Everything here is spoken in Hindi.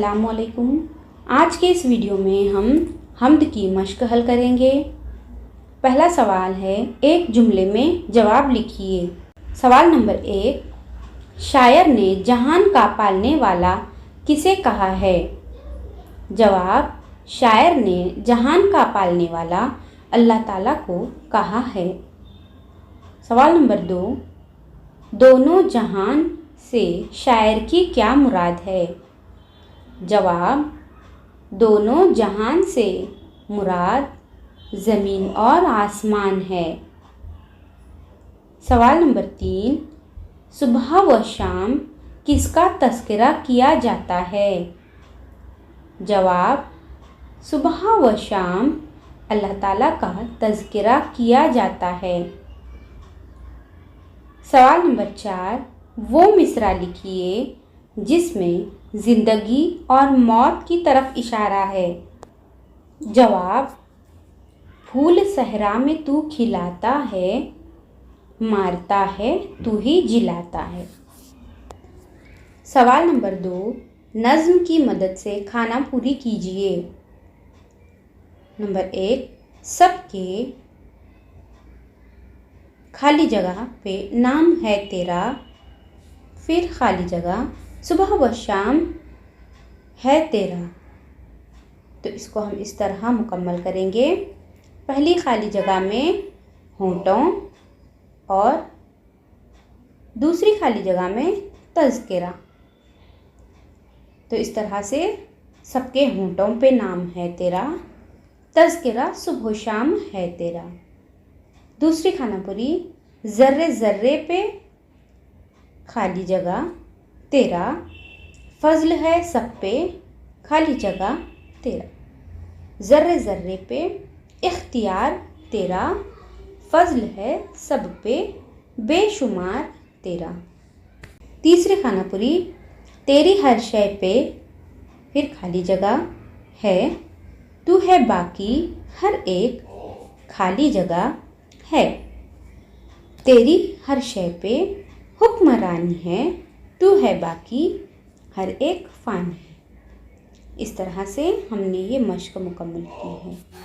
अस्सलामुअलैकुम। आज के इस वीडियो में हम हम्द की मश्क हल करेंगे। पहला सवाल है, एक जुमले में जवाब लिखिए। सवाल नंबर 1, शायर ने जहान का पालने वाला किसे कहा है? जवाब, शायर ने जहान का पालने वाला अल्लाह ताला को कहा है। सवाल नंबर 2, दोनों जहान से शायर की क्या मुराद है? जवाब, दोनों जहान से मुराद ज़मीन और आसमान है। सवाल नंबर 3, सुबह व शाम किसका तज़किरा किया जाता है? जवाब, सुबह व शाम अल्लाह ताला का तज़किरा किया जाता है। सवाल नंबर 4, वो मिसरा लिखिए जिसमें ज़िंदगी और मौत की तरफ इशारा है। जवाब, फूल सहरा में तू खिलाता है, मारता है तू ही जिलाता है। सवाल नंबर 2, नज़्म की मदद से खाना पूरी कीजिए। नंबर 1, सबके खाली जगह पे नाम है तेरा, फिर खाली जगह सुबह व शाम है तेरा। तो इसको हम इस तरह मुकम्मल करेंगे। पहली खाली जगह में होंठों और दूसरी खाली जगह में तज़किरा। तो इस तरह से सबके होंठों पे नाम है तेरा, तज़किरा सुबह शाम है तेरा। दूसरी खानापुरी, ज़र्रे ज़र्रे पे खाली जगह तेरा, फज़ल है सब पे खाली जगह तेरा। ज़र्रे ज़र्रे पे इख्तियार तेरा, फज़ल है सब पे बेशुमार तेरा। तीसरी खानापुरी, तेरी हर शय पे फिर खाली जगह है, तू है बाकी हर एक खाली जगह है। तेरी हर शय पे हुक्मरानी है, तू है बाकी हर एक फ़ान है। इस तरह से हमने ये मश्क मुकम्मल की है।